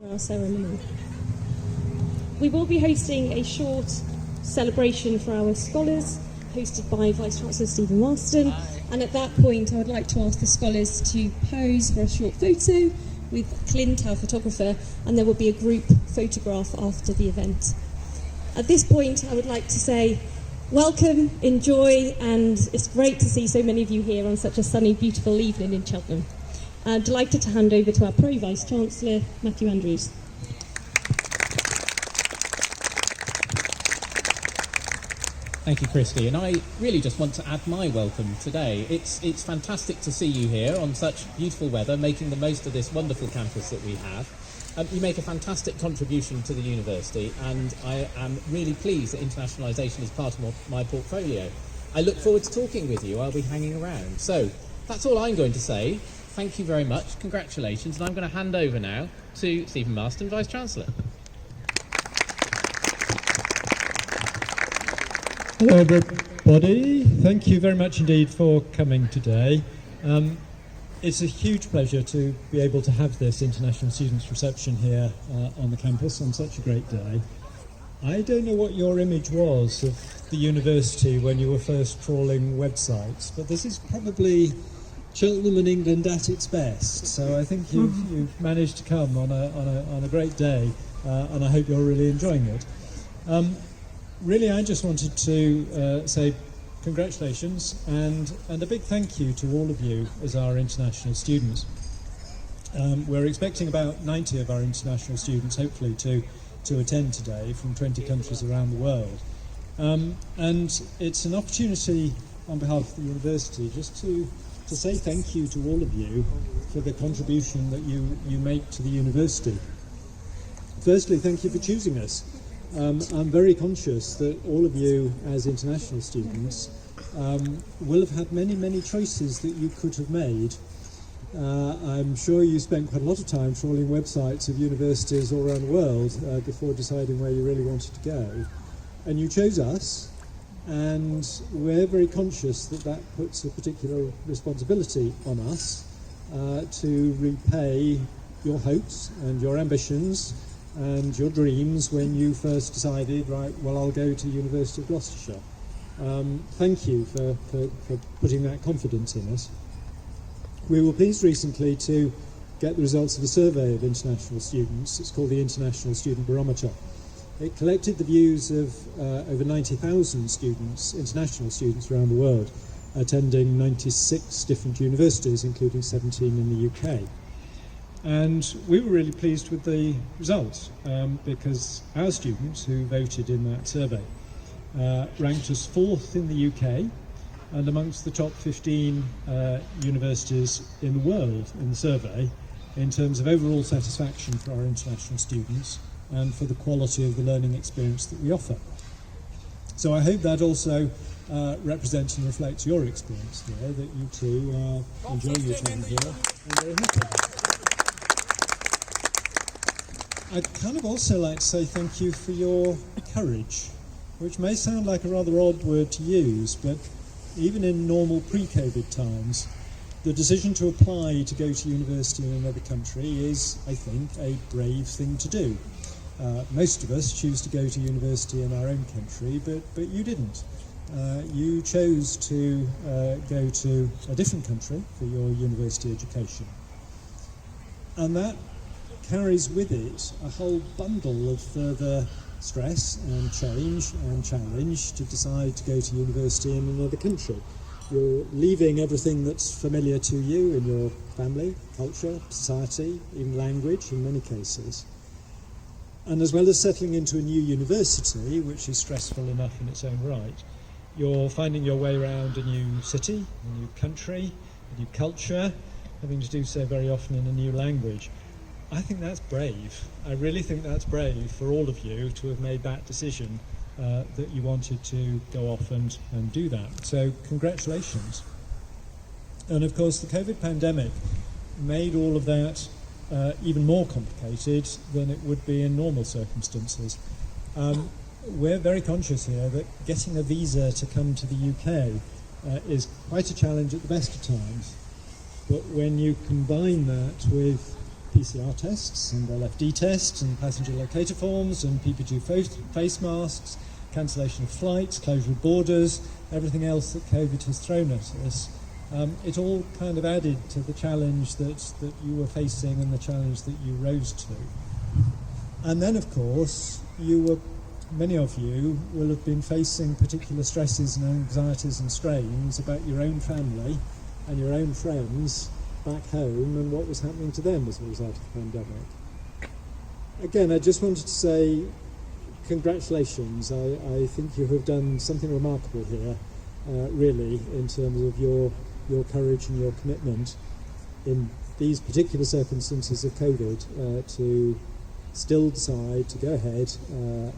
Our ceremony. We will be hosting a short celebration for our scholars, hosted by Vice-Chancellor Stephen Marston, and at that point I would like to ask the scholars to pose for a short photo with Clint, our photographer, and there will be a group photograph after the event. At this point I would like to say welcome, enjoy, and it's great to see so many of you here on such a sunny, beautiful evening in Cheltenham. I'm delighted to hand over to our Pro-Vice-Chancellor, Matthew Andrews. Thank you, Christy, and I really just want to add my welcome today. It's fantastic to see you here on such beautiful weather, making the most of this wonderful campus that we have. You make a fantastic contribution to the university, and I am really pleased that internationalisation is part of my portfolio. I look forward to talking with you. I'll be hanging around. So that's all I'm going to say. Thank you very much. Congratulations. And I'm going to hand over now to Stephen Marston, Vice-Chancellor. Hello everybody, thank you very much indeed for coming today. It's a huge pleasure to be able to have this International Students Reception here on the campus on such a great day. I don't know what your image was of the university when you were first trawling websites, but this is probably Cheltenham and England at its best, so I think you've managed to come on a great day, and I hope you're really enjoying it. Really, I just wanted to say congratulations and a big thank you to all of you as our international students. We're expecting about 90 of our international students, hopefully, to attend today from 20 countries around the world. And it's an opportunity on behalf of the university just to say thank you to all of you for the contribution that you make to the university. Firstly, thank you for choosing us. I'm very conscious that all of you as international students will have had many choices that you could have made. I'm sure you spent quite a lot of time trawling websites of universities all around the world before deciding where you really wanted to go. And you chose us, and we're very conscious that that puts a particular responsibility on us to repay your hopes and your ambitions and your dreams when you first decided, right, well, I'll go to University of Gloucestershire. Thank you for putting that confidence in us. We were pleased recently to get the results of a survey of international students. It's called the International Student Barometer. It collected the views of over 90,000 students, international students around the world, attending 96 different universities, including 17 in the UK. And we were really pleased with the results because our students who voted in that survey ranked us 4th in the UK and amongst the top 15 universities in the world in the survey in terms of overall satisfaction for our international students and for the quality of the learning experience that we offer. So I hope that also represents and reflects your experience here, that you too are enjoying your time here and very happy. I'd kind of also like to say thank you for your courage, which may sound like a rather odd word to use, but even in normal pre-COVID times, the decision to apply to go to university in another country is, I think, a brave thing to do. Most of us choose to go to university in our own country, but you didn't. You chose to go to a different country for your university education. And that carries with it a whole bundle of further stress and change and challenge to decide to go to university in another country. You're leaving everything that's familiar to you in your family, culture, society, even language in many cases. And as well as settling into a new university, which is stressful enough in its own right, you're finding your way around a new city, a new country, a new culture, having to do so very often in a new language. I think that's brave. I really think that's brave for all of you to have made that decision that you wanted to go off and do that. So congratulations. And of course the COVID pandemic made all of that even more complicated than it would be in normal circumstances. We're very conscious here that getting a visa to come to the UK is quite a challenge at the best of times. But when you combine that with PCR tests and LFD tests and passenger locator forms and PPG face masks, cancellation of flights, closure of borders, everything else that COVID has thrown at us. It all kind of added to the challenge that you were facing and the challenge that you rose to. And then, of course, many of you will have been facing particular stresses and anxieties and strains about your own family and your own friends back home and what was happening to them as a result of the pandemic. Again, I just wanted to say congratulations. I think you have done something remarkable here, really, in terms of your courage and your commitment in these particular circumstances of COVID to still decide to go ahead,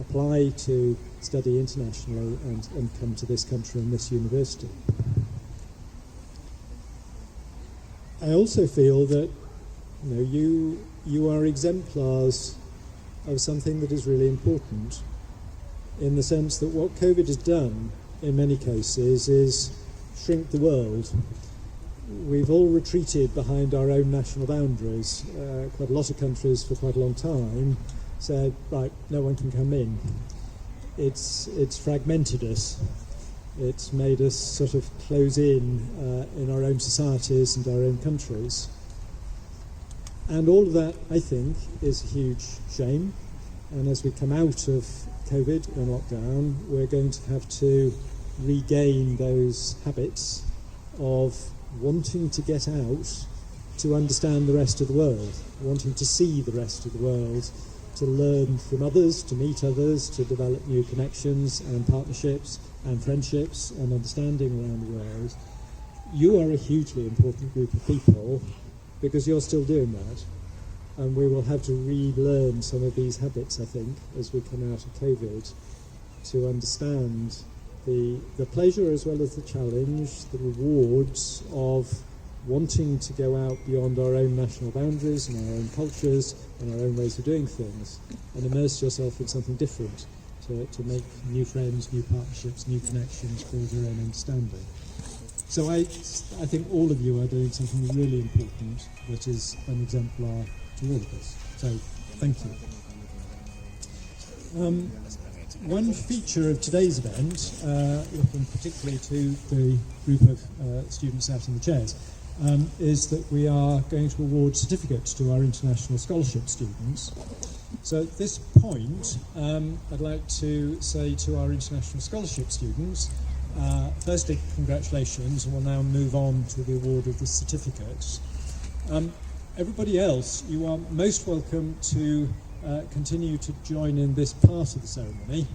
apply to study internationally and come to this country and this university. I also feel that you are exemplars of something that is really important, in the sense that what COVID has done in many cases is shrink the world. We've all retreated behind our own national boundaries. Quite a lot of countries for quite a long time said, right, no one can come in. It's fragmented us. It's made us sort of close in our own societies and our own countries. And all of that, I think, is a huge shame. And as we come out of COVID and lockdown, we're going to have to regain those habits of wanting to get out to understand the rest of the world, wanting to see the rest of the world, to learn from others, to meet others, to develop new connections and partnerships and friendships and understanding around the world. You are a hugely important group of people because you're still doing that. And we will have to relearn some of these habits, I think, as we come out of COVID, to understand the pleasure as well as the challenge, the rewards of wanting to go out beyond our own national boundaries and our own cultures and our own ways of doing things and immerse yourself in something different to make new friends, new partnerships, new connections, build your own understanding. So I think all of you are doing something really important that is an exemplar to all of us. So thank you. One feature of today's event, looking particularly to the group of students out in the chairs, is that we are going to award certificates to our international scholarship students. So at this point, I'd like to say to our international scholarship students, firstly, congratulations, and we'll now move on to the award of the certificates. Everybody else, you are most welcome to continue to join in this part of the ceremony,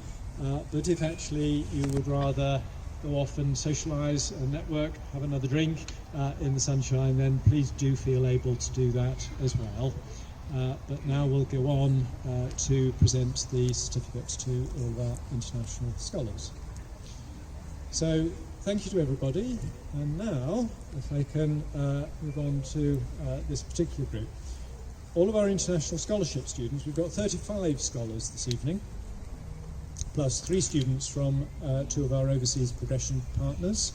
but if actually you would rather go off and socialise and network, have another drink in the sunshine, then please do feel able to do that as well. But now we'll go on to present the certificates to all of our international scholars. So thank you to everybody, and now if I can move on to this particular group. All of our international scholarship students, we've got 35 scholars this evening, plus 3 students from 2 of our overseas progression partners,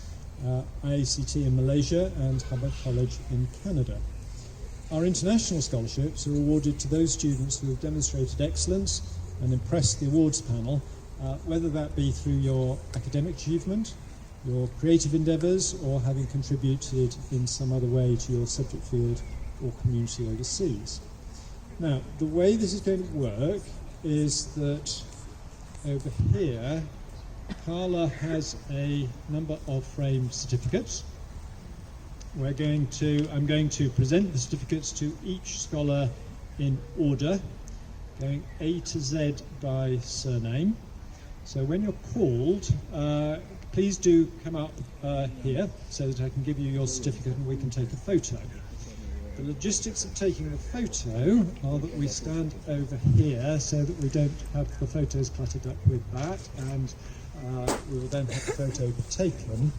IACT in Malaysia and Hubbard College in Canada. Our international scholarships are awarded to those students who have demonstrated excellence and impressed the awards panel, whether that be through your academic achievement, your creative endeavours, or having contributed in some other way to your subject field or community overseas. Now, the way this is going to work is that over here, Carla has a number of framed certificates. I'm going to present the certificates to each scholar in order, going A to Z by surname. So when you're called, please do come up here so that I can give you your certificate and we can take a photo. The logistics of taking the photo are that we stand over here so that we don't have the photos cluttered up with that, and we will then have the photo taken.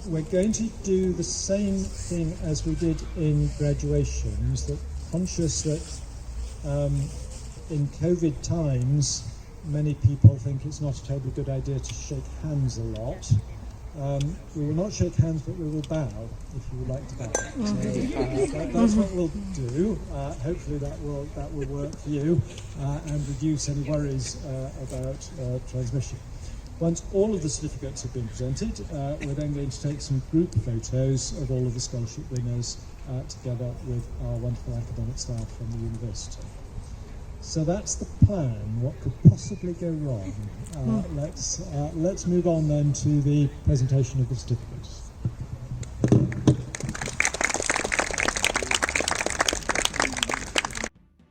We're going to do the same thing as we did in graduations, that conscious that in COVID times many people think it's not a terribly good idea to shake hands a lot. We will not shake hands, but we will bow if you would like to bow. So, that's what we'll do. Hopefully that will work for you and reduce any worries about transmission. Once all of the certificates have been presented, we're then going to take some group photos of all of the scholarship winners together with our wonderful academic staff from the university. So that's the plan. What could possibly go wrong? Let's move on then to the presentation of the certificates.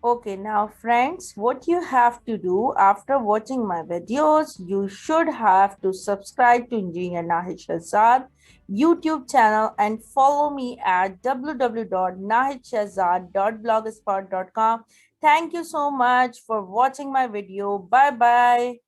Okay, now friends, what you have to do after watching my videos, you should have to subscribe to Engineer Nahid Shahzad YouTube channel and follow me at www.nahidshahzad.blogspot.com. Thank you so much for watching my video. Bye bye.